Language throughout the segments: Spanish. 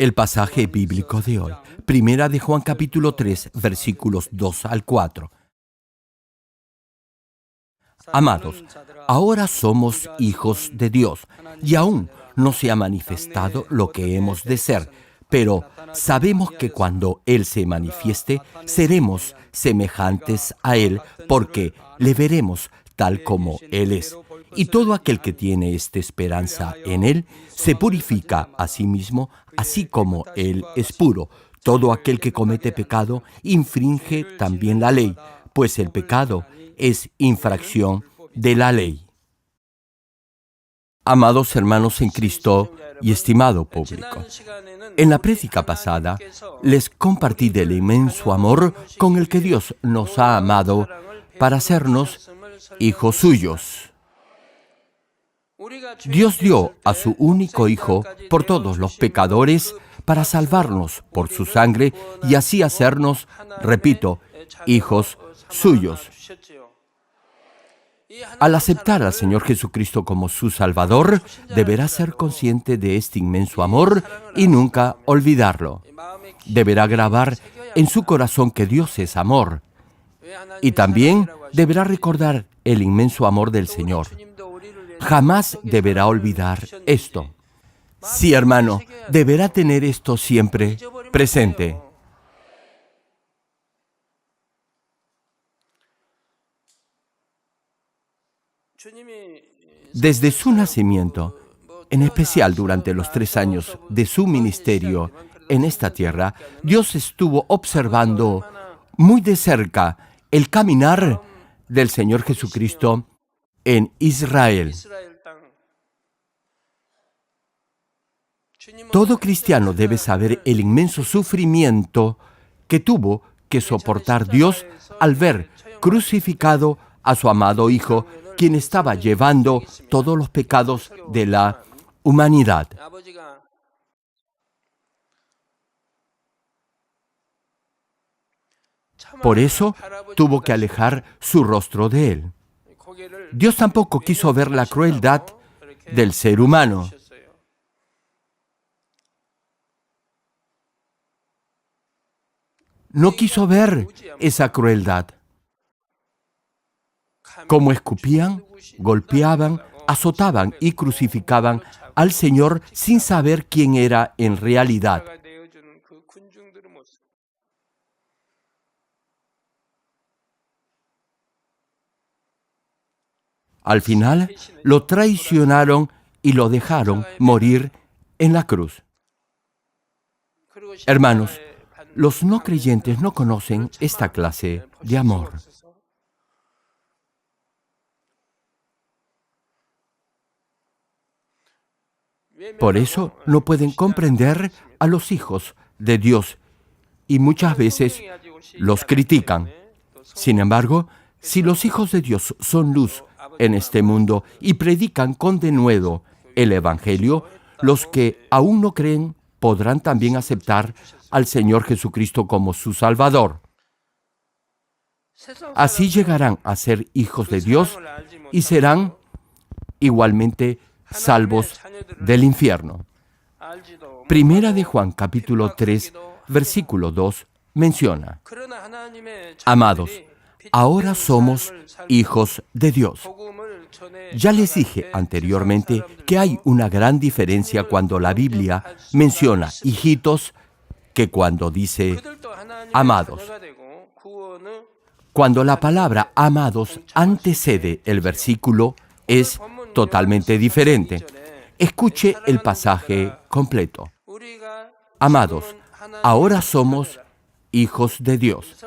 El pasaje bíblico de hoy, Primera de Juan capítulo 3, versículos 2 al 4. Amados, ahora somos hijos de Dios, y aún no se ha manifestado lo que hemos de ser, pero sabemos que cuando Él se manifieste, seremos semejantes a Él, porque le veremos tal como Él es. Y todo aquel que tiene esta esperanza en Él, se purifica a sí mismo, así como Él es puro. Todo aquel que comete pecado, infringe también la ley, pues el pecado es infracción de la ley. Amados hermanos en Cristo y estimado público, en la prédica pasada les compartí del inmenso amor con el que Dios nos ha amado para hacernos hijos suyos. Dios dio a su único Hijo por todos los pecadores para salvarnos por su sangre y así hacernos, repito, hijos suyos. Al aceptar al Señor Jesucristo como su Salvador, deberá ser consciente de este inmenso amor y nunca olvidarlo. Deberá grabar en su corazón que Dios es amor. Y también deberá recordar el inmenso amor del Señor. Jamás deberá olvidar esto. Sí, hermano, deberá tener esto siempre presente. Desde su nacimiento, en especial durante los 3 años de su ministerio en esta tierra, Dios estuvo observando muy de cerca el caminar del Señor Jesucristo en Israel. Todo cristiano debe saber el inmenso sufrimiento que tuvo que soportar Dios al ver crucificado a su amado Hijo, quien estaba llevando todos los pecados de la humanidad. Por eso tuvo que alejar su rostro de él. Dios tampoco quiso ver la crueldad del ser humano. No quiso ver esa crueldad. Como escupían, golpeaban, azotaban y crucificaban al Señor sin saber quién era en realidad. Al final, lo traicionaron y lo dejaron morir en la cruz. Hermanos, los no creyentes no conocen esta clase de amor. Por eso no pueden comprender a los hijos de Dios y muchas veces los critican. Sin embargo, si los hijos de Dios son luz en este mundo y predican con denuedo el Evangelio, los que aún no creen podrán también aceptar al Señor Jesucristo como su Salvador. Así llegarán a ser hijos de Dios y serán igualmente salvos del infierno. Primera de Juan capítulo 3, versículo 2 menciona: Amados, ahora somos hijos de Dios. Ya les dije anteriormente que hay una gran diferencia cuando la Biblia menciona hijitos que cuando dice amados. Cuando la palabra amados antecede el versículo, es totalmente diferente. Escuche el pasaje completo. Amados, ahora somos hijos de Dios,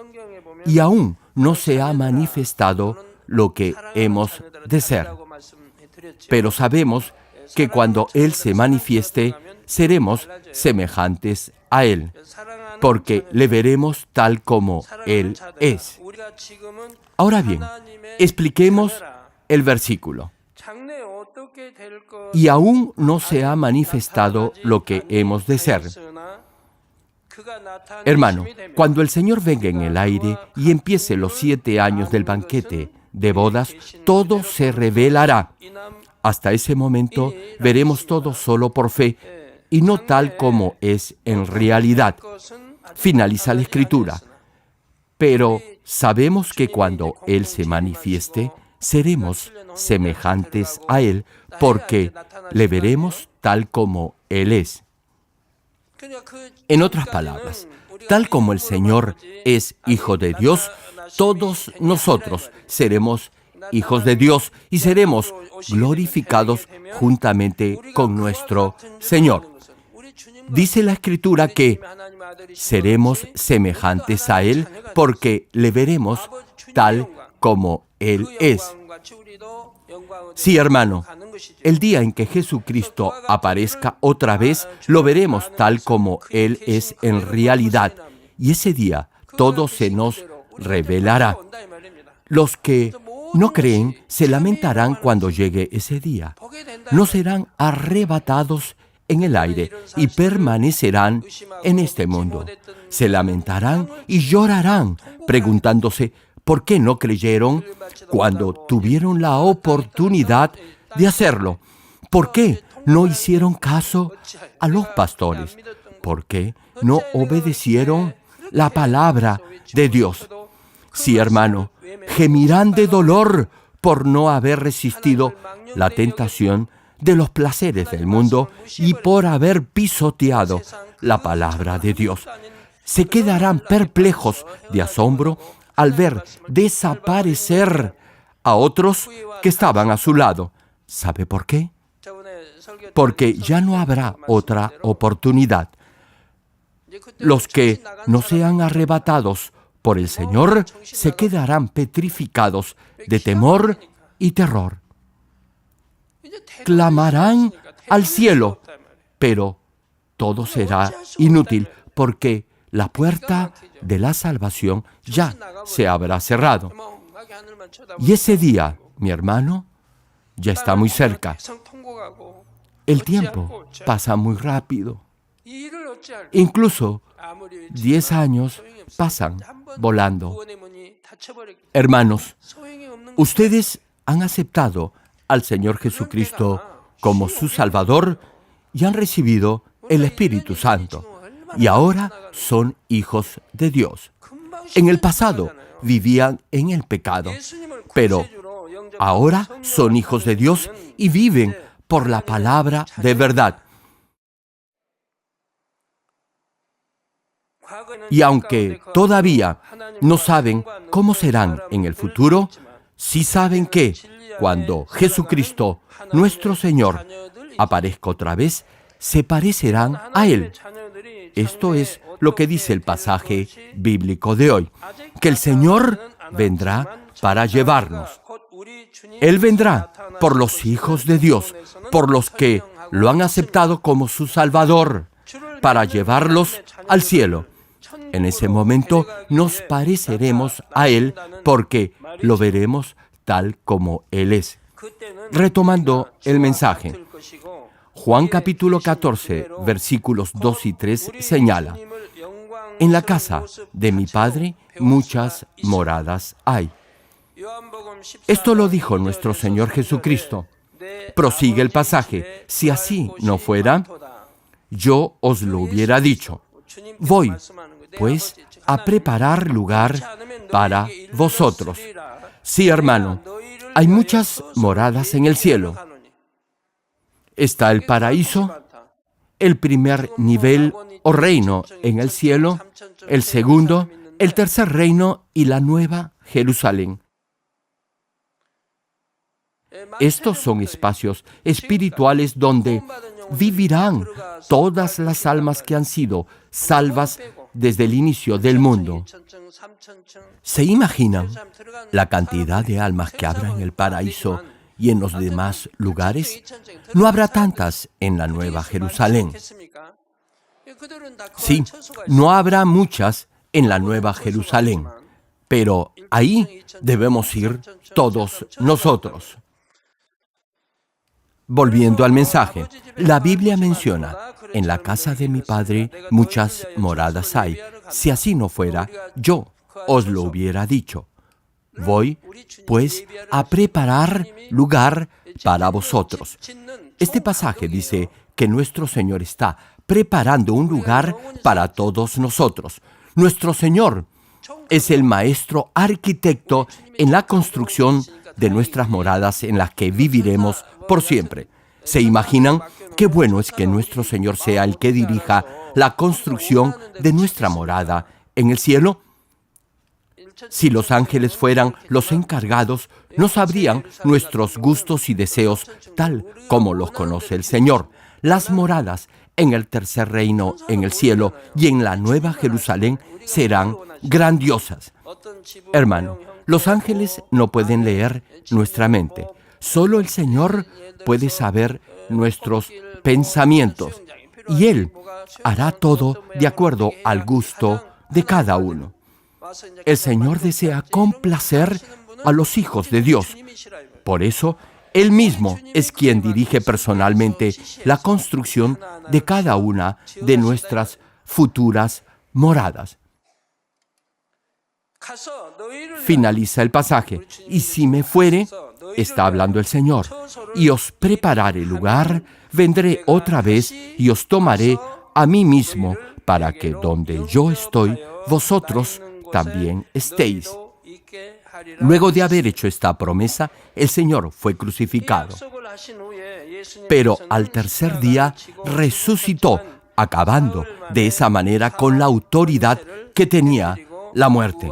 y aún no se ha manifestado lo que hemos de ser. Pero sabemos que cuando Él se manifieste, seremos semejantes a Él, porque le veremos tal como Él es. Ahora bien, expliquemos el versículo. Y aún no se ha manifestado lo que hemos de ser. Hermano, cuando el Señor venga en el aire y empiece los 7 años del banquete de bodas, todo se revelará. Hasta ese momento veremos todo solo por fe y no tal como es en realidad. Finaliza la Escritura. Pero sabemos que cuando Él se manifieste, seremos semejantes a Él, porque le veremos tal como Él es. En otras palabras, tal como el Señor es Hijo de Dios, todos nosotros seremos hijos de Dios y seremos glorificados juntamente con nuestro Señor. Dice la Escritura que seremos semejantes a Él porque le veremos tal como Él es. Sí, hermano, el día en que Jesucristo aparezca otra vez, lo veremos tal como Él es en realidad. Y ese día todo se nos revelará. Los que no creen se lamentarán cuando llegue ese día. No serán arrebatados en el aire y permanecerán en este mundo. Se lamentarán y llorarán, preguntándose por qué no creyeron cuando tuvieron la oportunidad de hacerlo. ¿Por qué no hicieron caso a los pastores? ¿Por qué no obedecieron la palabra de Dios? Sí, hermano, gemirán de dolor por no haber resistido la tentación de los placeres del mundo y por haber pisoteado la palabra de Dios. Se quedarán perplejos de asombro al ver desaparecer a otros que estaban a su lado. ¿Sabe por qué? Porque ya no habrá otra oportunidad. Los que no sean arrebatados por el Señor se quedarán petrificados de temor y terror. Clamarán al cielo, pero todo será inútil porque la puerta de la salvación ya se habrá cerrado. Y ese día, mi hermano, ya está muy cerca. El tiempo pasa muy rápido. Incluso 10 años pasan volando. Hermanos, ustedes han aceptado al Señor Jesucristo como su Salvador y han recibido el Espíritu Santo. Y ahora son hijos de Dios. En el pasado vivían en el pecado, pero ahora son hijos de Dios y viven por la palabra de verdad. Y aunque todavía no saben cómo serán en el futuro, sí saben que cuando Jesucristo, nuestro Señor, aparezca otra vez, se parecerán a Él. Esto es lo que dice el pasaje bíblico de hoy, que el Señor vendrá para llevarnos. Él vendrá por los hijos de Dios, por los que lo han aceptado como su Salvador, para llevarlos al cielo. En ese momento nos pareceremos a Él porque lo veremos tal como Él es. Retomando el mensaje, Juan capítulo 14, versículos 2 y 3 señala: en la casa de mi Padre muchas moradas hay. Esto lo dijo nuestro Señor Jesucristo. Prosigue el pasaje: si así no fuera, yo os lo hubiera dicho. Voy, pues, a preparar lugar para vosotros. Sí, hermano, hay muchas moradas en el cielo. Está el paraíso, el primer nivel o reino en el cielo, el segundo, el tercer reino y la nueva Jerusalén. Estos son espacios espirituales donde vivirán todas las almas que han sido salvas desde el inicio del mundo. ¿Se imaginan la cantidad de almas que habrá en el paraíso y en los demás lugares? No habrá tantas en la Nueva Jerusalén. Sí, no habrá muchas en la Nueva Jerusalén, pero ahí debemos ir todos nosotros. Volviendo al mensaje, la Biblia menciona: en la casa de mi Padre muchas moradas hay. Si así no fuera, yo os lo hubiera dicho. Voy, pues, a preparar lugar para vosotros. Este pasaje dice que nuestro Señor está preparando un lugar para todos nosotros. Nuestro Señor es el maestro arquitecto en la construcción de nuestras moradas en las que viviremos por siempre. ¿Se imaginan qué bueno es que nuestro Señor sea el que dirija la construcción de nuestra morada en el cielo? Si los ángeles fueran los encargados, no sabrían nuestros gustos y deseos tal como los conoce el Señor. Las moradas en el tercer reino, en el cielo y en la nueva Jerusalén serán grandiosas. Hermano, los ángeles no pueden leer nuestra mente. Solo el Señor puede saber nuestros pensamientos y Él hará todo de acuerdo al gusto de cada uno. El Señor desea complacer a los hijos de Dios. Por eso, Él mismo es quien dirige personalmente la construcción de cada una de nuestras futuras moradas. Finaliza el pasaje. Y si me fuere, está hablando el Señor, y os prepararé lugar, vendré otra vez y os tomaré a mí mismo, para que donde yo estoy, vosotros también estéis. Luego de haber hecho esta promesa, el Señor fue crucificado. Pero al tercer día resucitó, acabando de esa manera con la autoridad que tenía la muerte.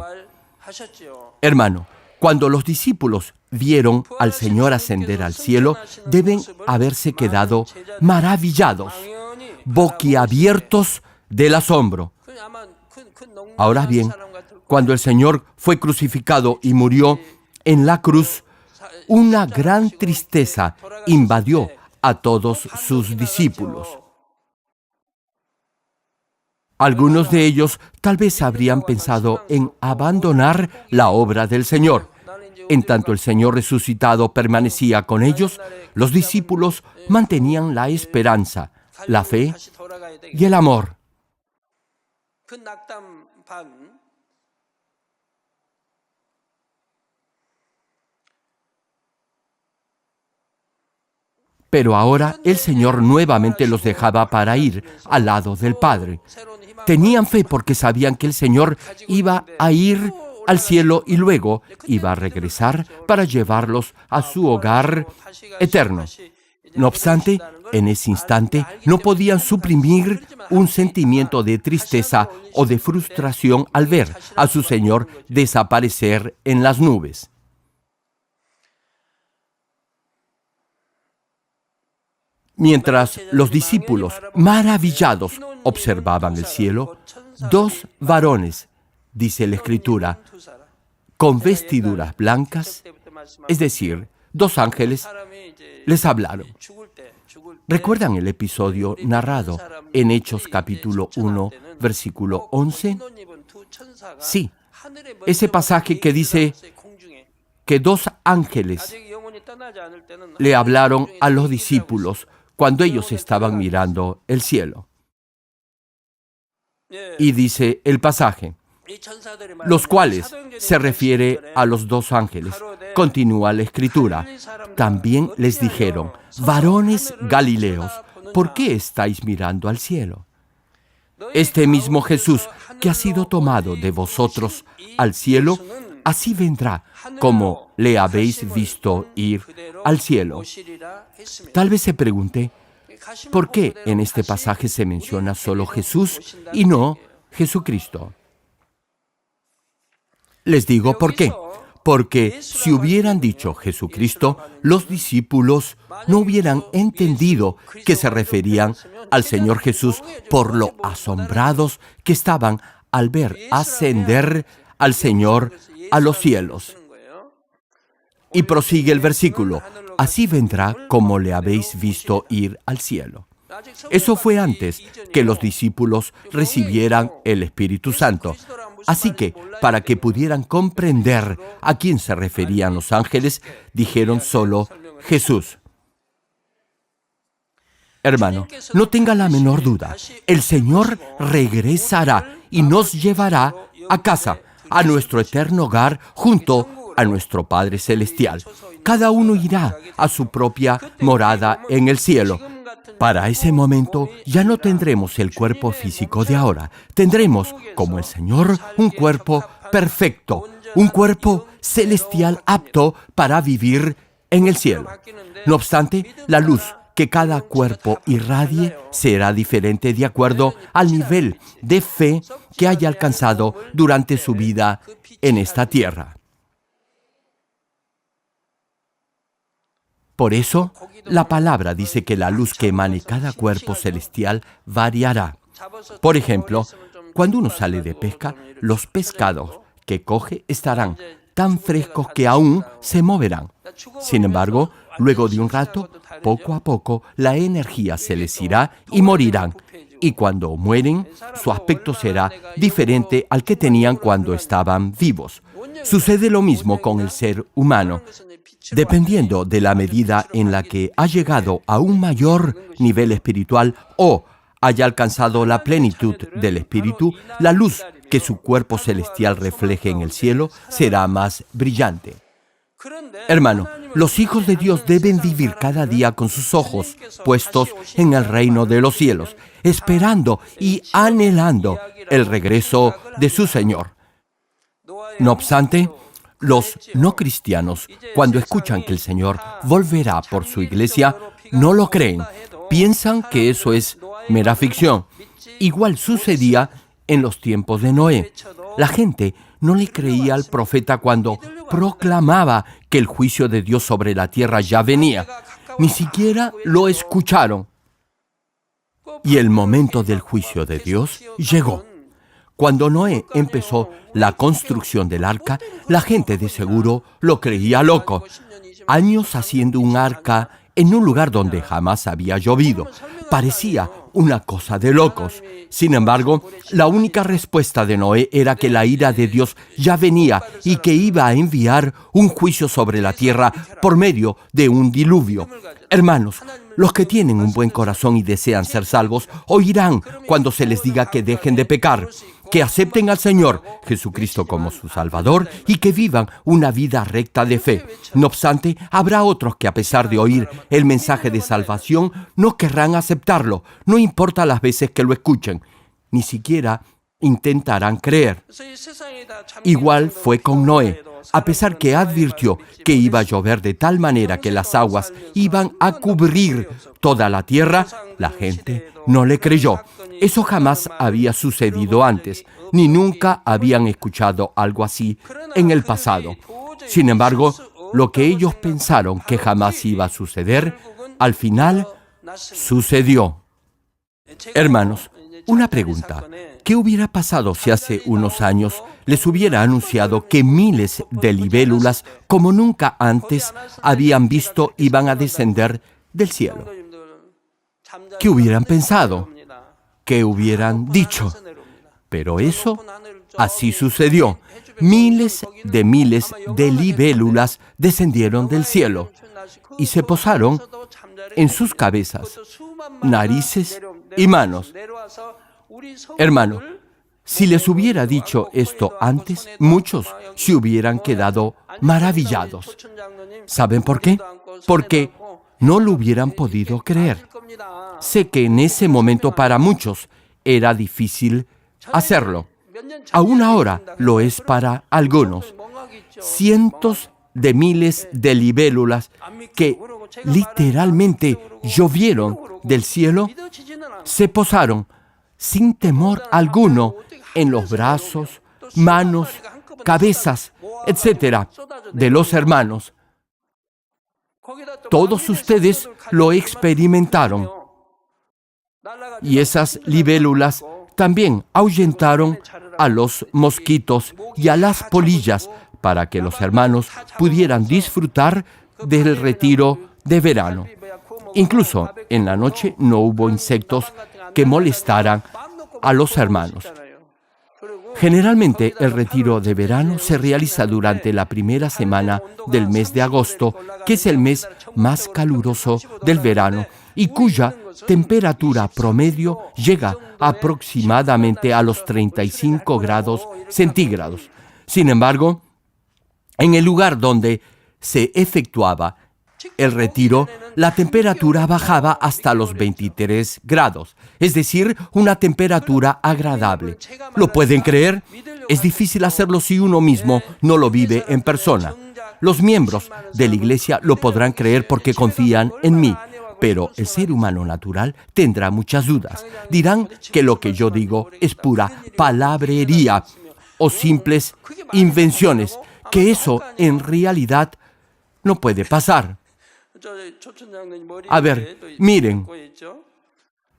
Hermano, cuando los discípulos vieron al Señor ascender al cielo, deben haberse quedado maravillados, boquiabiertos del asombro. Ahora bien, cuando el Señor fue crucificado y murió en la cruz, una gran tristeza invadió a todos sus discípulos. Algunos de ellos tal vez habrían pensado en abandonar la obra del Señor. En tanto el Señor resucitado permanecía con ellos, los discípulos mantenían la esperanza, la fe y el amor. Pero ahora el Señor nuevamente los dejaba para ir al lado del Padre. Tenían fe porque sabían que el Señor iba a ir al cielo y luego iba a regresar para llevarlos a su hogar eterno. No obstante, en ese instante no podían suprimir un sentimiento de tristeza o de frustración al ver a su Señor desaparecer en las nubes. Mientras los discípulos, maravillados, observaban el cielo, dos varones, dice la Escritura, con vestiduras blancas, es decir, dos ángeles, les hablaron. ¿Recuerdan el episodio narrado en Hechos capítulo 1, versículo 11? Sí, ese pasaje que dice que dos ángeles le hablaron a los discípulos cuando ellos estaban mirando el cielo. Y dice el pasaje, los cuales se refiere a los dos ángeles. Continúa la Escritura. También les dijeron, varones galileos, ¿por qué estáis mirando al cielo? Este mismo Jesús que ha sido tomado de vosotros al cielo, así vendrá como le habéis visto ir al cielo. Tal vez se pregunte, ¿por qué en este pasaje se menciona solo Jesús y no Jesucristo? Les digo por qué. Porque si hubieran dicho Jesucristo, los discípulos no hubieran entendido que se referían al Señor Jesús por lo asombrados que estaban al ver ascender al Señor a los cielos. Y prosigue el versículo, así vendrá como le habéis visto ir al cielo. Eso fue antes que los discípulos recibieran el Espíritu Santo. Así que, para que pudieran comprender a quién se referían los ángeles, dijeron solo Jesús. Hermano, no tenga la menor duda, el Señor regresará y nos llevará a casa, a nuestro eterno hogar, junto a nuestro Padre Celestial. Cada uno irá a su propia morada en el cielo. Para ese momento ya no tendremos el cuerpo físico de ahora. Tendremos, como el Señor, un cuerpo perfecto, un cuerpo celestial apto para vivir en el cielo. No obstante, la luz que cada cuerpo irradie será diferente de acuerdo al nivel de fe que haya alcanzado durante su vida en esta tierra. Por eso, la palabra dice que la luz que emane cada cuerpo celestial variará. Por ejemplo, cuando uno sale de pesca, los pescados que coge estarán tan frescos que aún se moverán. Sin embargo, luego de un rato, poco a poco, la energía se les irá y morirán. Y cuando mueren, su aspecto será diferente al que tenían cuando estaban vivos. Sucede lo mismo con el ser humano. Dependiendo de la medida en la que ha llegado a un mayor nivel espiritual o haya alcanzado la plenitud del espíritu, la luz que su cuerpo celestial refleje en el cielo será más brillante. Hermano, los hijos de Dios deben vivir cada día con sus ojos puestos en el reino de los cielos, esperando y anhelando el regreso de su Señor. No obstante, los no cristianos, cuando escuchan que el Señor volverá por su iglesia, no lo creen. Piensan que eso es mera ficción. Igual sucedía en los tiempos de Noé. La gente no le creía al profeta cuando proclamaba que el juicio de Dios sobre la tierra ya venía. Ni siquiera lo escucharon. Y el momento del juicio de Dios llegó. Cuando Noé empezó la construcción del arca, la gente de seguro lo creía loco. Años haciendo un arca en un lugar donde jamás había llovido. Parecía una cosa de locos. Sin embargo, la única respuesta de Noé era que la ira de Dios ya venía y que iba a enviar un juicio sobre la tierra por medio de un diluvio. Hermanos, los que tienen un buen corazón y desean ser salvos, oirán cuando se les diga que dejen de pecar, que acepten al Señor Jesucristo como su Salvador y que vivan una vida recta de fe. No obstante, habrá otros que a pesar de oír el mensaje de salvación, no querrán aceptarlo, no importa las veces que lo escuchen, ni siquiera intentarán creer. Igual fue con Noé. A pesar que advirtió que iba a llover de tal manera que las aguas iban a cubrir toda la tierra, la gente no le creyó. Eso jamás había sucedido antes, ni nunca habían escuchado algo así en el pasado. Sin embargo, lo que ellos pensaron que jamás iba a suceder, al final sucedió. Hermanos, una pregunta. ¿Qué hubiera pasado si hace unos años les hubiera anunciado que miles de libélulas, como nunca antes habían visto, iban a descender del cielo? ¿Qué hubieran pensado? ¿Qué hubieran dicho? Pero eso así sucedió. Miles de libélulas descendieron del cielo y se posaron en sus cabezas, narices y manos. Hermano, si les hubiera dicho esto antes, muchos se hubieran quedado maravillados. ¿Saben por qué? Porque no lo hubieran podido creer. Sé que en ese momento para muchos era difícil hacerlo. Aún ahora lo es para algunos. Cientos de miles de libélulas que literalmente llovieron del cielo se posaron sin temor alguno en los brazos, manos, cabezas, etc. de los hermanos. Todos ustedes lo experimentaron. Y esas libélulas también ahuyentaron a los mosquitos y a las polillas para que los hermanos pudieran disfrutar del retiro de verano. Incluso en la noche no hubo insectos que molestaran a los hermanos. Generalmente el retiro de verano se realiza durante la primera semana del mes de agosto, que es el mes más caluroso del verano y cuya temperatura promedio llega aproximadamente a los 35 grados centígrados. Sin embargo, en el lugar donde se efectuaba el retiro, la temperatura bajaba hasta los 23 grados, es decir, una temperatura agradable. ¿Lo pueden creer? Es difícil hacerlo si uno mismo no lo vive en persona. Los miembros de la iglesia lo podrán creer porque confían en mí, pero el ser humano natural tendrá muchas dudas. Dirán que lo que yo digo es pura palabrería o simples invenciones, que eso en realidad no puede pasar. A ver, miren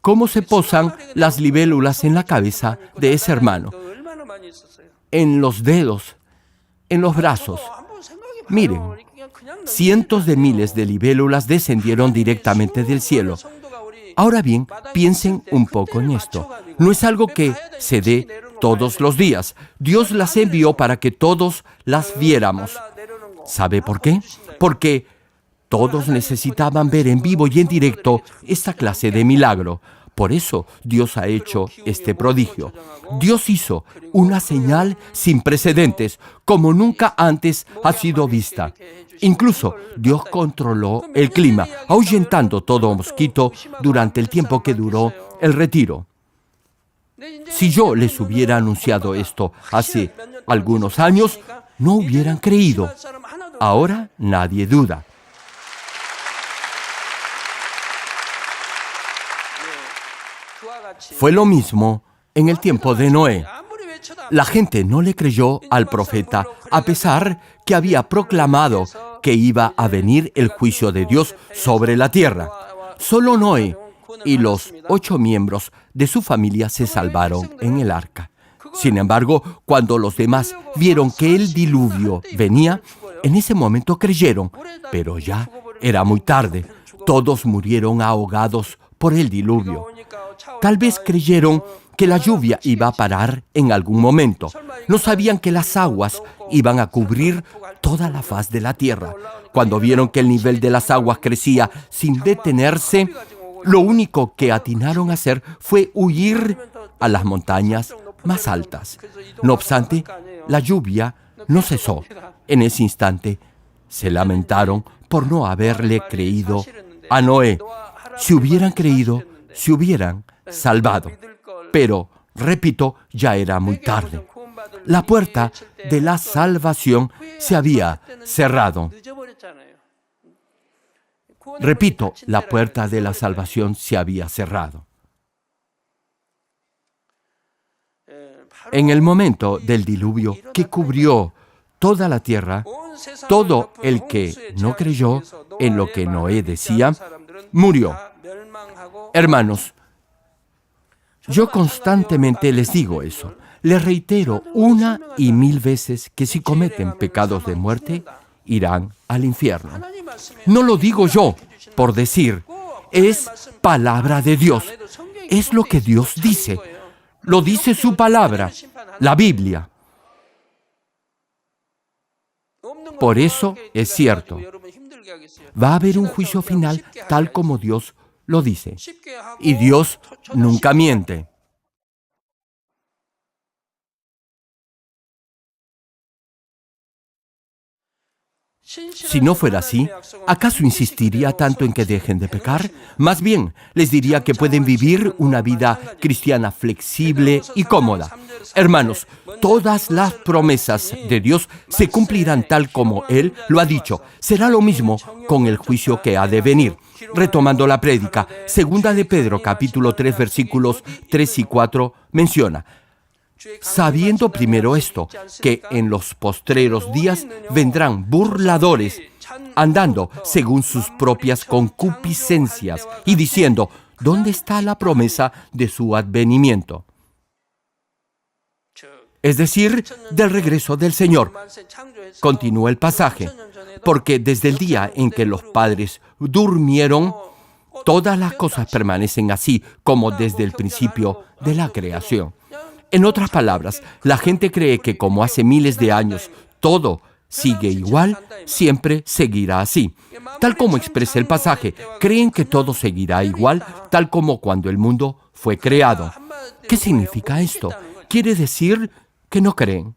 cómo se posan las libélulas en la cabeza de ese hermano, en los dedos, en los brazos. Miren, cientos de miles de libélulas descendieron directamente del cielo. Ahora bien, piensen un poco en esto. No es algo que se dé todos los días. Dios las envió para que todos las viéramos. ¿Sabe por qué? Porque todos necesitaban ver en vivo y en directo esta clase de milagro. Por eso Dios ha hecho este prodigio. Dios hizo una señal sin precedentes, como nunca antes ha sido vista. Incluso Dios controló el clima, ahuyentando todo mosquito durante el tiempo que duró el retiro. Si yo les hubiera anunciado esto hace algunos años, no hubieran creído. Ahora nadie duda. Fue lo mismo en el tiempo de Noé. La gente no le creyó al profeta, a pesar que había proclamado que iba a venir el juicio de Dios sobre la tierra. Solo Noé y los 8 miembros de su familia se salvaron en el arca. Sin embargo, cuando los demás vieron que el diluvio venía, en ese momento creyeron, pero ya era muy tarde. Todos murieron ahogados por el diluvio. Tal vez creyeron que la lluvia iba a parar en algún momento. No sabían que las aguas iban a cubrir toda la faz de la tierra. Cuando vieron que el nivel de las aguas crecía sin detenerse, lo único que atinaron a hacer fue huir a las montañas más altas. No obstante, la lluvia no cesó. En ese instante, se lamentaron por no haberle creído a Noé. Si hubieran creído, se hubieran salvado. Pero, repito, ya era muy tarde. La puerta de la salvación se había cerrado. Repito, la puerta de la salvación se había cerrado. En el momento del diluvio que cubrió toda la tierra, todo el que no creyó en lo que Noé decía, murió. Hermanos, yo constantemente les digo eso. Les reitero 1 y 1000 veces que si cometen pecados de muerte, irán al infierno. No lo digo yo por decir, es palabra de Dios. Es lo que Dios dice. Lo dice su palabra, la Biblia. Por eso es cierto. Va a haber un juicio final tal como Dios lo dice. Y Dios nunca miente. Si no fuera así, ¿acaso insistiría tanto en que dejen de pecar? Más bien, les diría que pueden vivir una vida cristiana flexible y cómoda. Hermanos, todas las promesas de Dios se cumplirán tal como Él lo ha dicho. Será lo mismo con el juicio que ha de venir. Retomando la prédica, 2 de Pedro, capítulo 3, versículos 3 y 4, menciona: sabiendo primero esto, que en los postreros días vendrán burladores, andando según sus propias concupiscencias, y diciendo, ¿dónde está la promesa de su advenimiento? Es decir, del regreso del Señor. Continúa el pasaje, porque desde el día en que los padres durmieron, todas las cosas permanecen así como desde el principio de la creación. En otras palabras, la gente cree que como hace miles de años todo sigue igual, siempre seguirá así. Tal como expresa el pasaje, creen que todo seguirá igual, tal como cuando el mundo fue creado. ¿Qué significa esto? Quiere decir que no creen.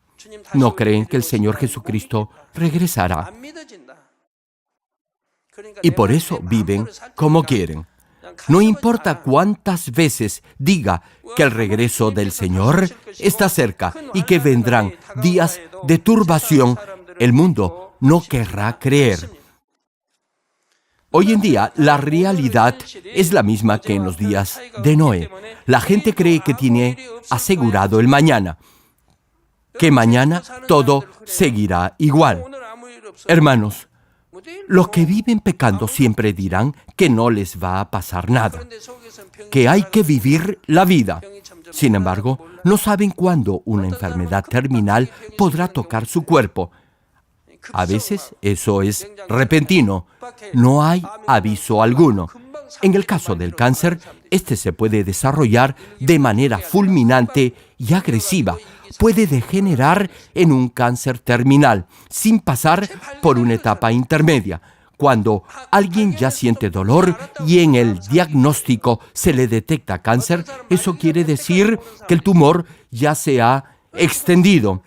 No creen que el Señor Jesucristo regresará. y por eso viven como quieren. No importa cuántas veces diga que el regreso del Señor está cerca y que vendrán días de turbación, el mundo no querrá creer. Hoy en día, la realidad es la misma que en los días de Noé. La gente cree que tiene asegurado el mañana, que mañana todo seguirá igual. Hermanos, los que viven pecando siempre dirán que no les va a pasar nada, que hay que vivir la vida. Sin embargo, no saben cuándo una enfermedad terminal podrá tocar su cuerpo. A veces eso es repentino, no hay aviso alguno. En el caso del cáncer, este se puede desarrollar de manera fulminante y agresiva. Puede degenerar en un cáncer terminal, sin pasar por una etapa intermedia. Cuando alguien ya siente dolor y en el diagnóstico se le detecta cáncer, eso quiere decir que el tumor ya se ha extendido.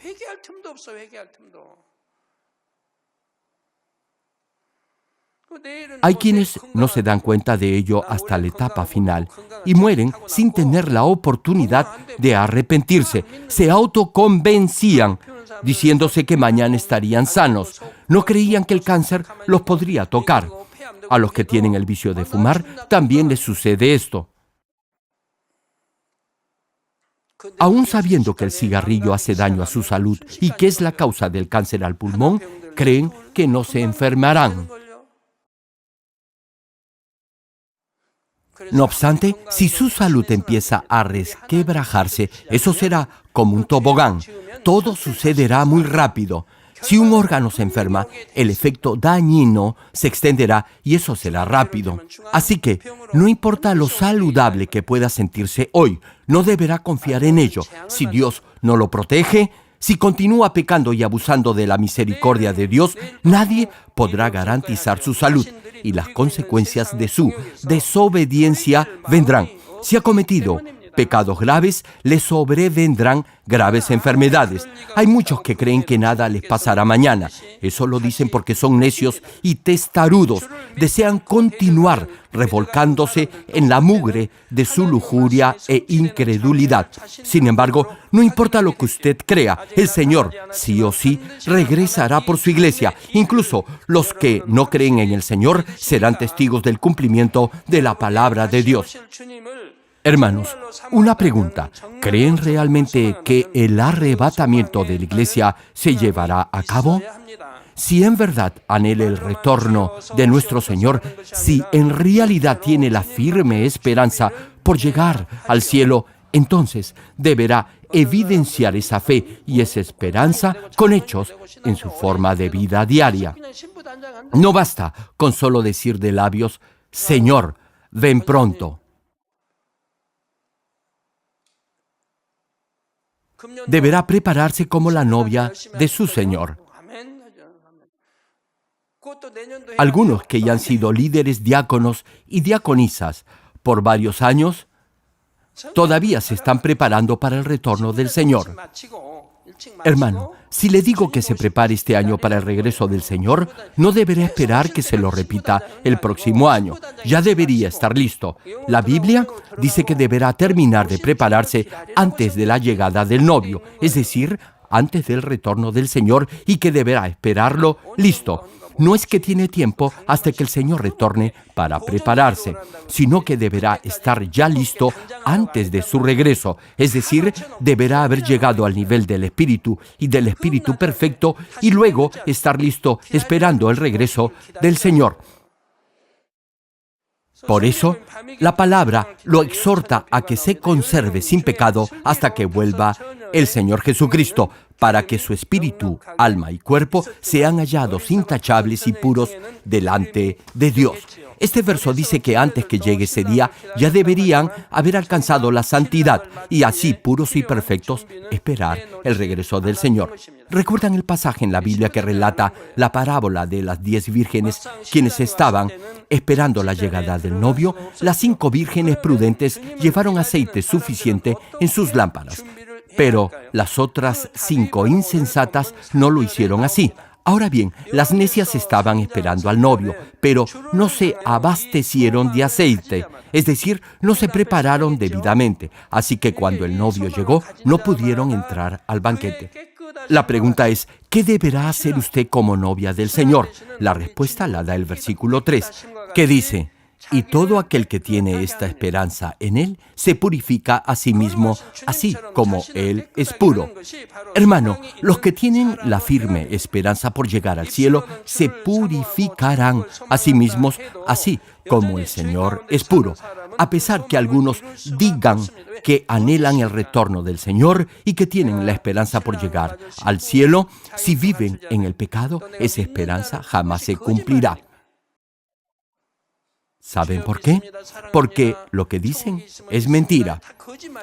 Hay quienes no se dan cuenta de ello hasta la etapa final y mueren sin tener la oportunidad de arrepentirse. Se autoconvencían, diciéndose que mañana estarían sanos. No creían que el cáncer los podría tocar. A los que tienen el vicio de fumar también les sucede esto. Aún sabiendo que el cigarrillo hace daño a su salud y que es la causa del cáncer al pulmón, creen que no se enfermarán. No obstante, si su salud empieza a resquebrajarse, eso será como un tobogán. Todo sucederá muy rápido. Si un órgano se enferma, el efecto dañino se extenderá y eso será rápido. Así que, no importa lo saludable que pueda sentirse hoy, no deberá confiar en ello. Si Dios no lo protege, si continúa pecando y abusando de la misericordia de Dios, nadie podrá garantizar su salud y las consecuencias de su desobediencia vendrán. Si ha cometido pecados graves, le sobrevendrán graves enfermedades. Hay muchos que creen que nada les pasará mañana. Eso lo dicen porque son necios y testarudos. Desean continuar revolcándose en la mugre de su lujuria e incredulidad. Sin embargo, no importa lo que usted crea, el Señor, sí o sí, regresará por su iglesia. Incluso los que no creen en el Señor serán testigos del cumplimiento de la palabra de Dios. Hermanos, una pregunta. ¿Creen realmente que el arrebatamiento de la iglesia se llevará a cabo? Si en verdad anhela el retorno de nuestro Señor, si en realidad tiene la firme esperanza por llegar al cielo, entonces deberá evidenciar esa fe y esa esperanza con hechos en su forma de vida diaria. No basta con solo decir de labios, Señor, ven pronto. Deberá prepararse como la novia de su Señor. Algunos que ya han sido líderes, diáconos y diaconisas por varios años, todavía se están preparando para el retorno del Señor. Hermano, si le digo que se prepare este año para el regreso del Señor, no deberá esperar que se lo repita el próximo año. Ya debería estar listo. La Biblia dice que deberá terminar de prepararse antes de la llegada del novio, es decir, antes del retorno del Señor, y que deberá esperarlo listo. No es que tiene tiempo hasta que el Señor retorne para prepararse, sino que deberá estar ya listo antes de su regreso. Es decir, deberá haber llegado al nivel del Espíritu y del Espíritu perfecto y luego estar listo esperando el regreso del Señor. Por eso, la palabra lo exhorta a que se conserve sin pecado hasta que vuelva el Señor Jesucristo, para que su espíritu, alma y cuerpo sean hallados intachables y puros delante de Dios. Este verso dice que antes que llegue ese día ya deberían haber alcanzado la santidad y así puros y perfectos esperar el regreso del Señor. ¿Recuerdan el pasaje en la Biblia que relata la parábola de las 10 vírgenes quienes estaban esperando la llegada del novio? Las 5 vírgenes prudentes llevaron aceite suficiente en sus lámparas, pero las otras 5 insensatas no lo hicieron así. Ahora bien, las necias estaban esperando al novio, pero no se abastecieron de aceite, es decir, no se prepararon debidamente. Así que cuando el novio llegó, no pudieron entrar al banquete. La pregunta es, ¿qué deberá hacer usted como novia del Señor? La respuesta la da el versículo 3, que dice: y todo aquel que tiene esta esperanza en Él se purifica a sí mismo, así como Él es puro. Hermano, los que tienen la firme esperanza por llegar al cielo se purificarán a sí mismos, así como el Señor es puro. A pesar que algunos digan que anhelan el retorno del Señor y que tienen la esperanza por llegar al cielo, si viven en el pecado, esa esperanza jamás se cumplirá. ¿Saben por qué? Porque lo que dicen es mentira.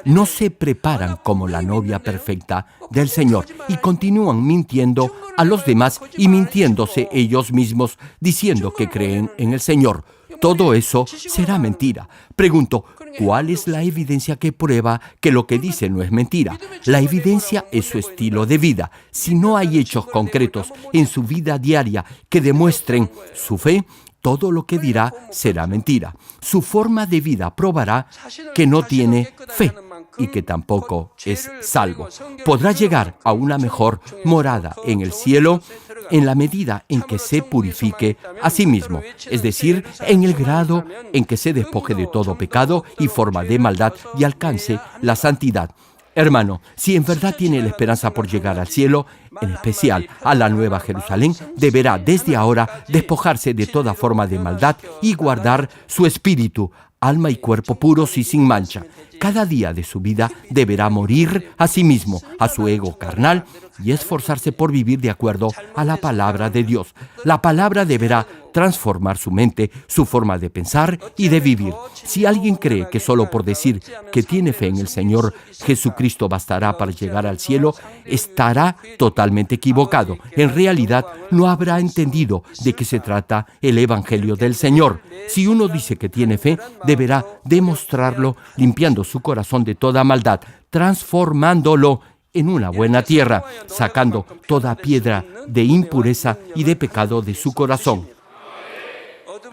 No se preparan como la novia perfecta del Señor y continúan mintiendo a los demás y mintiéndose ellos mismos, diciendo que creen en el Señor. Todo eso será mentira. Pregunto, ¿cuál es la evidencia que prueba que lo que dice no es mentira? La evidencia es su estilo de vida. Si no hay hechos concretos en su vida diaria que demuestren su fe, todo lo que dirá será mentira. Su forma de vida probará que no tiene fe y que tampoco es salvo. Podrá llegar a una mejor morada en el cielo en la medida en que se purifique a sí mismo, es decir, en el grado en que se despoje de todo pecado y forma de maldad y alcance la santidad. Hermano, si en verdad tiene la esperanza por llegar al cielo, en especial a la Nueva Jerusalén, deberá desde ahora despojarse de toda forma de maldad y guardar su espíritu, alma y cuerpo puros y sin mancha. Cada día de su vida deberá morir a sí mismo, a su ego carnal, y esforzarse por vivir de acuerdo a la palabra de Dios. La palabra deberá transformar su mente, su forma de pensar y de vivir. Si alguien cree que solo por decir que tiene fe en el Señor Jesucristo bastará para llegar al cielo, estará totalmente equivocado. En realidad, no habrá entendido de qué se trata el Evangelio del Señor. Si uno dice que tiene fe, deberá demostrarlo limpiando su corazón de toda maldad, transformándolo en una buena tierra, sacando toda piedra de impureza y de pecado de su corazón.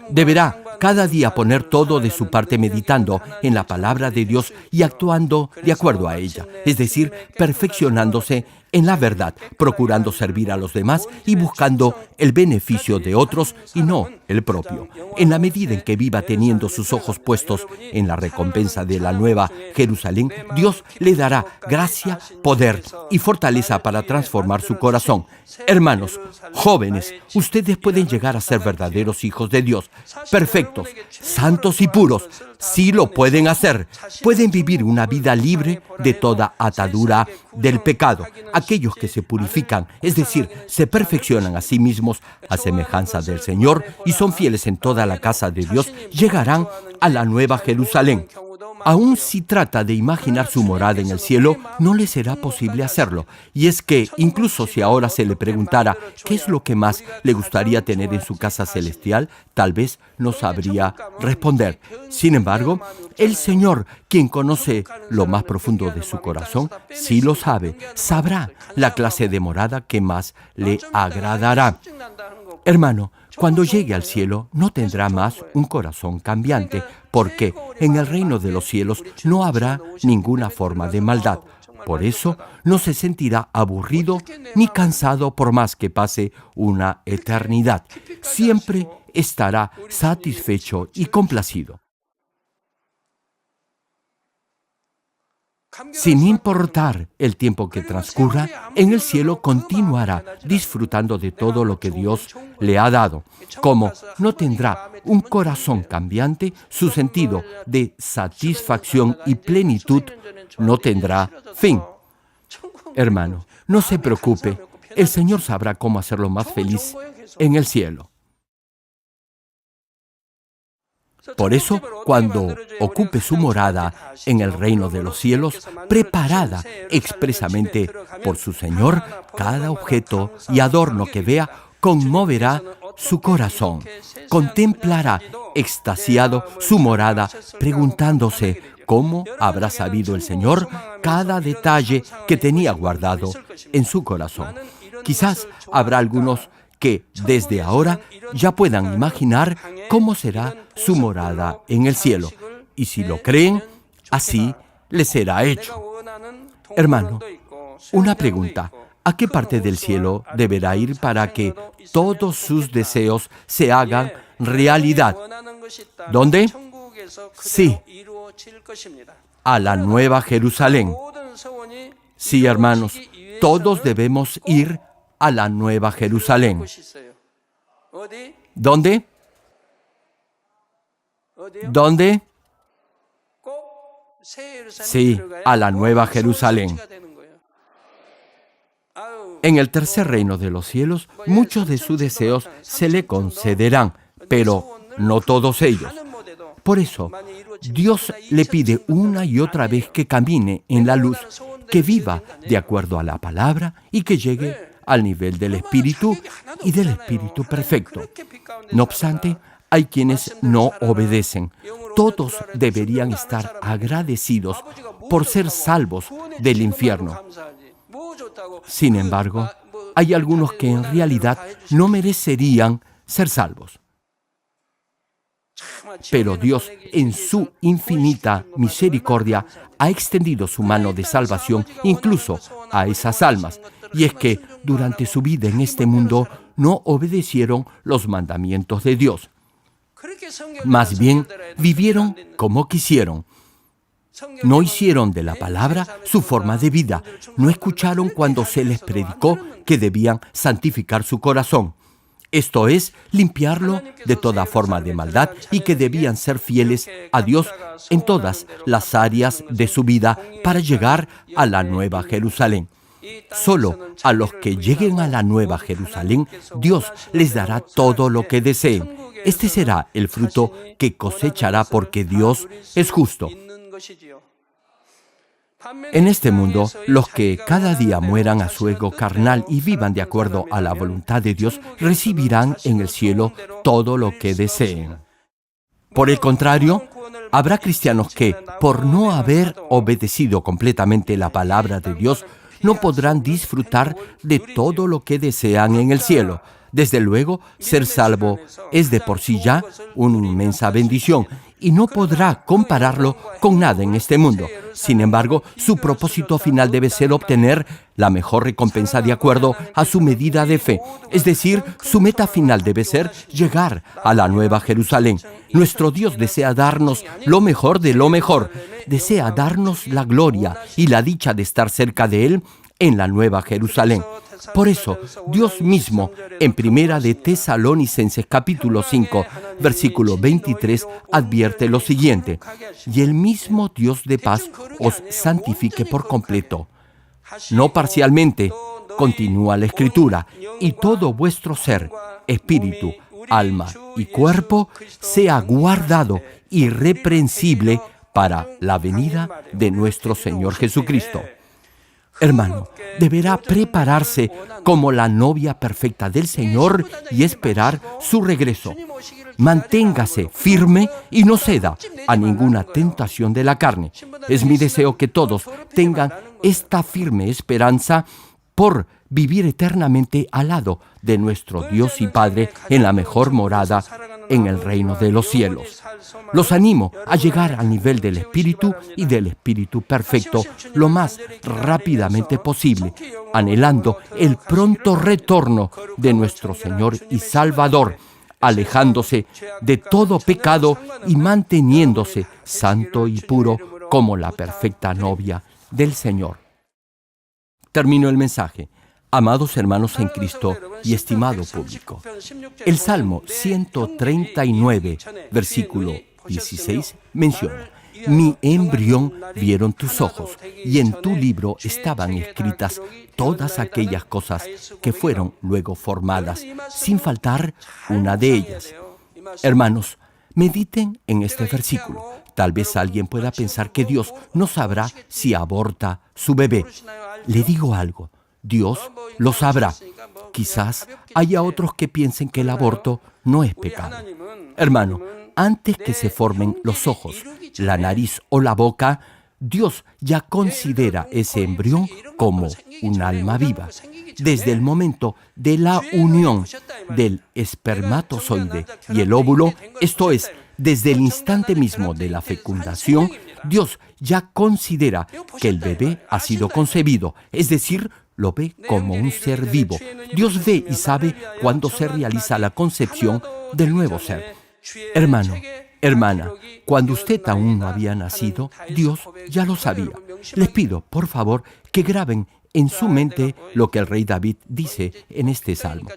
Deberá cada día poner todo de su parte meditando en la palabra de Dios y actuando de acuerdo a ella, es decir, perfeccionándose en la verdad, procurando servir a los demás y buscando el beneficio de otros y no el propio. En la medida en que viva teniendo sus ojos puestos en la recompensa de la Nueva Jerusalén, Dios le dará gracia, poder y fortaleza para transformar su corazón. Hermanos, jóvenes, ustedes pueden llegar a ser verdaderos hijos de Dios, perfectos, santos y puros. Sí lo pueden hacer. Pueden vivir una vida libre de toda atadura del pecado. Aquellos que se purifican, es decir, se perfeccionan a sí mismos a semejanza del Señor y son fieles en toda la casa de Dios, llegarán a la Nueva Jerusalén. Aun si trata de imaginar su morada en el cielo, no le será posible hacerlo. Y es que, incluso si ahora se le preguntara qué es lo que más le gustaría tener en su casa celestial, tal vez no sabría responder. Sin embargo, el Señor, quien conoce lo más profundo de su corazón, sí lo sabe, sabrá la clase de morada que más le agradará. Hermano, cuando llegue al cielo no tendrá más un corazón cambiante, porque en el reino de los cielos no habrá ninguna forma de maldad. Por eso no se sentirá aburrido ni cansado por más que pase una eternidad. Siempre estará satisfecho y complacido. Sin importar el tiempo que transcurra, en el cielo continuará disfrutando de todo lo que Dios le ha dado. Como no tendrá un corazón cambiante, su sentido de satisfacción y plenitud no tendrá fin. Hermano, no se preocupe, el Señor sabrá cómo hacerlo más feliz en el cielo. Por eso, cuando ocupe su morada en el reino de los cielos, preparada expresamente por su Señor, cada objeto y adorno que vea conmoverá su corazón. Contemplará extasiado su morada, preguntándose cómo habrá sabido el Señor cada detalle que tenía guardado en su corazón. Quizás habrá algunos que desde ahora ya puedan imaginar cómo será su morada en el cielo. Y si lo creen, así les será hecho. Hermano, una pregunta. ¿A qué parte del cielo deberá ir para que todos sus deseos se hagan realidad? ¿Dónde? Sí, a la Nueva Jerusalén. Sí, hermanos, todos debemos ir a la Nueva Jerusalén. ¿Dónde? ¿Dónde? Sí, a la Nueva Jerusalén. En el tercer reino de los cielos, muchos de sus deseos se le concederán, pero no todos ellos. Por eso, Dios le pide una y otra vez que camine en la luz, que viva de acuerdo a la palabra y que llegue al nivel del Espíritu y del Espíritu perfecto. No obstante, hay quienes no obedecen. Todos deberían estar agradecidos por ser salvos del infierno. Sin embargo, hay algunos que en realidad no merecerían ser salvos. Pero Dios, en su infinita misericordia, ha extendido su mano de salvación incluso a esas almas. Y es que durante su vida en este mundo no obedecieron los mandamientos de Dios. Más bien, vivieron como quisieron. No hicieron de la palabra su forma de vida. No escucharon cuando se les predicó que debían santificar su corazón. Esto es, limpiarlo de toda forma de maldad y que debían ser fieles a Dios en todas las áreas de su vida para llegar a la Nueva Jerusalén. Solo a los que lleguen a la Nueva Jerusalén, Dios les dará todo lo que deseen. Este será el fruto que cosechará porque Dios es justo. En este mundo, los que cada día mueran a su ego carnal y vivan de acuerdo a la voluntad de Dios, recibirán en el cielo todo lo que deseen. Por el contrario, habrá cristianos que, por no haber obedecido completamente la palabra de Dios, no podrán disfrutar de todo lo que desean en el cielo. Desde luego, ser salvo es de por sí ya una inmensa bendición y no podrá compararlo con nada en este mundo. Sin embargo, su propósito final debe ser obtener la mejor recompensa de acuerdo a su medida de fe. Es decir, su meta final debe ser llegar a la Nueva Jerusalén. Nuestro Dios desea darnos lo mejor de lo mejor. Desea darnos la gloria y la dicha de estar cerca de Él en la Nueva Jerusalén. Por eso, Dios mismo, en Primera de Tesalonicenses capítulo 5, versículo 23, advierte lo siguiente: y el mismo Dios de paz os santifique por completo, no parcialmente, continúa la Escritura, y todo vuestro ser, espíritu, alma y cuerpo sea guardado irreprensible para la venida de nuestro Señor Jesucristo. Hermano, deberá prepararse como la novia perfecta del Señor y esperar su regreso. Manténgase firme y no ceda a ninguna tentación de la carne. Es mi deseo que todos tengan esta firme esperanza por vivir eternamente al lado de nuestro Dios y Padre en la mejor morada en el reino de los cielos. Los animo a llegar al nivel del Espíritu y del Espíritu perfecto lo más rápidamente posible, anhelando el pronto retorno de nuestro Señor y Salvador, alejándose de todo pecado y manteniéndose santo y puro como la perfecta novia del Señor. Termino el mensaje. Amados hermanos en Cristo y estimado público, el Salmo 139, versículo 16, menciona: mi embrión vieron tus ojos, y en tu libro estaban escritas todas aquellas cosas que fueron luego formadas, sin faltar una de ellas. Hermanos, mediten en este versículo. Tal vez alguien pueda pensar que Dios no sabrá si aborta su bebé. Le digo algo. Dios lo sabrá. Quizás haya otros que piensen que el aborto no es pecado. Hermano, antes que se formen los ojos, la nariz o la boca, Dios ya considera ese embrión como un alma viva. Desde el momento de la unión del espermatozoide y el óvulo, esto es, desde el instante mismo de la fecundación, Dios ya considera que el bebé ha sido concebido, es decir, lo ve como un ser vivo. Dios ve y sabe cuándo se realiza la concepción del nuevo ser. Hermano, hermana, cuando usted aún no había nacido, Dios ya lo sabía. Les pido, por favor, que graben en su mente lo que el rey David dice en este salmo.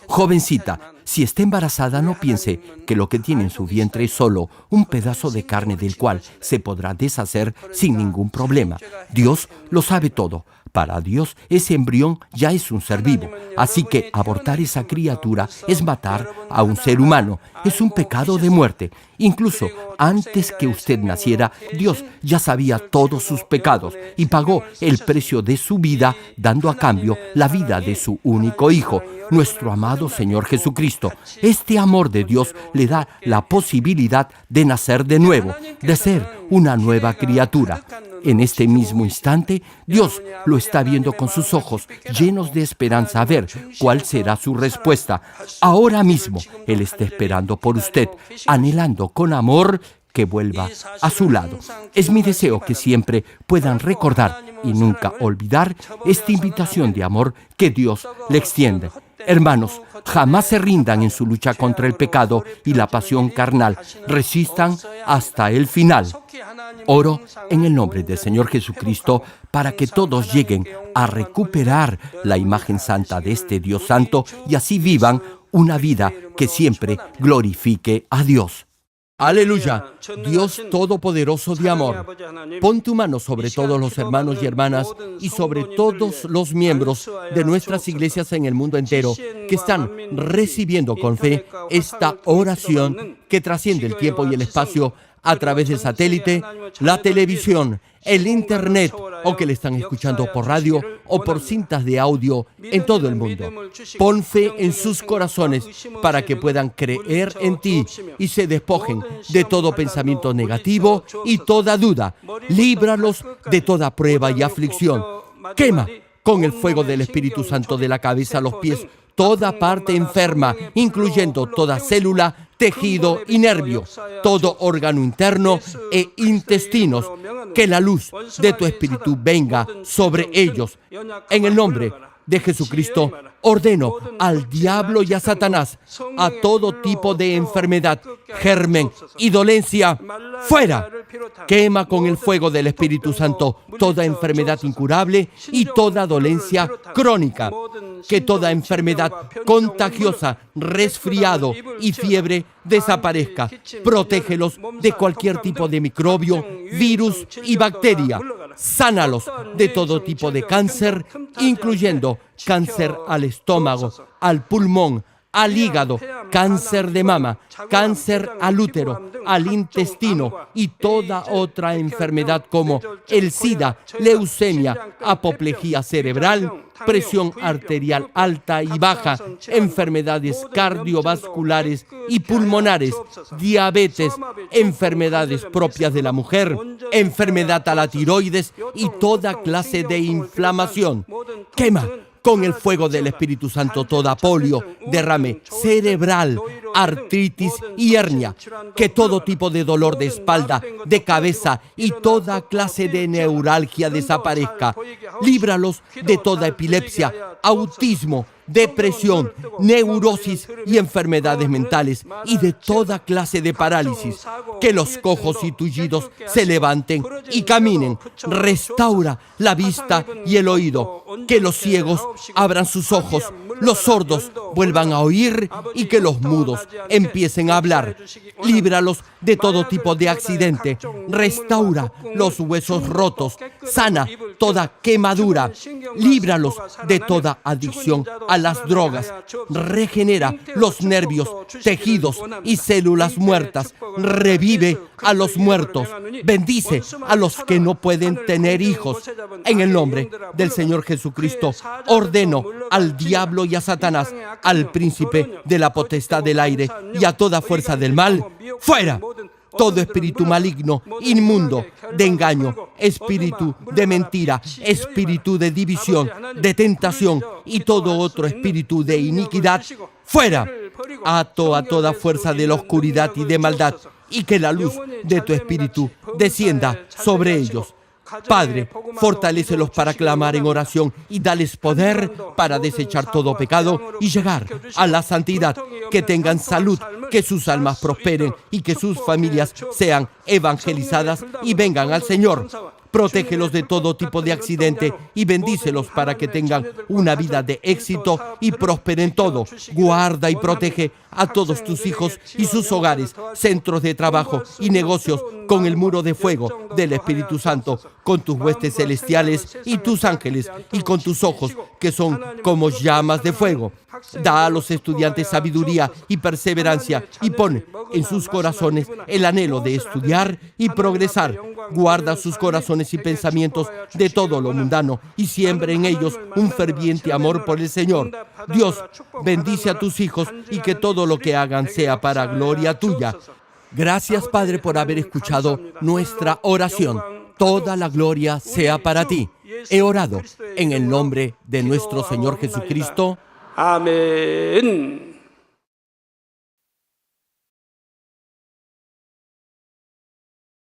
Jovencita, si está embarazada, no piense que lo que tiene en su vientre es solo un pedazo de carne del cual se podrá deshacer sin ningún problema. Dios lo sabe todo. Para Dios, ese embrión ya es un ser vivo. Así que abortar esa criatura es matar a un ser humano. Es un pecado de muerte. Incluso antes que usted naciera, Dios ya sabía todos sus pecados y pagó el precio de su vida, dando a cambio la vida de su único Hijo, nuestro amado Señor Jesucristo. Este amor de Dios le da la posibilidad de nacer de nuevo, de ser una nueva criatura. En este mismo instante, Dios lo está viendo con sus ojos, llenos de esperanza, a ver cuál será su respuesta. Ahora mismo, Él está esperando por usted, anhelando con amor que vuelva a su lado. Es mi deseo que siempre puedan recordar y nunca olvidar esta invitación de amor que Dios le extiende. Hermanos, jamás se rindan en su lucha contra el pecado y la pasión carnal. Resistan hasta el final. Oro en el nombre del Señor Jesucristo para que todos lleguen a recuperar la imagen santa de este Dios santo y así vivan una vida que siempre glorifique a Dios. Aleluya, Dios Todopoderoso de amor, pon tu mano sobre todos los hermanos y hermanas y sobre todos los miembros de nuestras iglesias en el mundo entero que están recibiendo con fe esta oración que trasciende el tiempo y el espacio a través del satélite, la televisión, el internet o que le están escuchando por radio o por cintas de audio en todo el mundo. Pon fe en sus corazones para que puedan creer en ti y se despojen de todo pensamiento negativo y toda duda. Líbralos de toda prueba y aflicción. Quema con el fuego del Espíritu Santo de la cabeza a los pies toda parte enferma, incluyendo toda célula, tejido y nervio, todo órgano interno e intestinos. Que la luz de tu Espíritu venga sobre ellos. En el nombre de Jesucristo, ordeno al diablo y a Satanás, a todo tipo de enfermedad, germen y dolencia, ¡fuera! Quema con el fuego del Espíritu Santo toda enfermedad incurable y toda dolencia crónica. Que toda enfermedad contagiosa, resfriado y fiebre desaparezca. Protégelos de cualquier tipo de microbio, virus y bacteria. Sánalos de todo tipo de cáncer, incluyendo cáncer al estómago, al pulmón, al hígado, cáncer de mama, cáncer al útero, al intestino y toda otra enfermedad como el SIDA, leucemia, apoplejía cerebral, presión arterial alta y baja, enfermedades cardiovasculares y pulmonares, diabetes, enfermedades propias de la mujer, enfermedad a la tiroides y toda clase de inflamación. Quema con el fuego del Espíritu Santo toda polio, derrame cerebral, artritis y hernia. Que todo tipo de dolor de espalda, de cabeza y toda clase de neuralgia desaparezca. Líbralos de toda epilepsia, autismo, depresión, neurosis y enfermedades mentales y de toda clase de parálisis. Que los cojos y tullidos se levanten y caminen. Restaura la vista y el oído. Que los ciegos abran sus ojos, los sordos vuelvan a oír y que los mudos empiecen a hablar. Líbralos de todo tipo de accidente. Restaura los huesos rotos. Sana toda quemadura. Líbralos de toda adicción a las drogas. Regenera los nervios, tejidos y células muertas. Revive a los muertos. Bendice a los que no pueden tener hijos. En el nombre del Señor Jesucristo, ordeno al diablo y a Satanás, al príncipe de la potestad del aire y a toda fuerza del mal, ¡fuera! todo espíritu maligno, inmundo, de engaño, espíritu de mentira, espíritu de división, de tentación y todo otro espíritu de iniquidad, fuera. Ato a toda fuerza de la oscuridad y de maldad, y que la luz de tu espíritu descienda sobre ellos. Padre, fortalécelos para clamar en oración y dales poder para desechar todo pecado y llegar a la santidad, que tengan salud, que sus almas prosperen y que sus familias sean evangelizadas y vengan al Señor. Protégelos de todo tipo de accidente y bendícelos para que tengan una vida de éxito y prosperen todo. Guarda y protege a todos tus hijos y sus hogares, centros de trabajo y negocios con el muro de fuego del Espíritu Santo, con tus huestes celestiales y tus ángeles y con tus ojos que son como llamas de fuego. Da a los estudiantes sabiduría y perseverancia y pone en sus corazones el anhelo de estudiar y progresar. Guarda sus corazones y pensamientos de todo lo mundano y siembra en ellos un ferviente amor por el Señor. Dios, bendice a tus hijos y que todo lo que hagan sea para gloria tuya. Gracias, Padre, por haber escuchado nuestra oración. Toda la gloria sea para ti. He orado en el nombre de nuestro Señor Jesucristo. 아멘.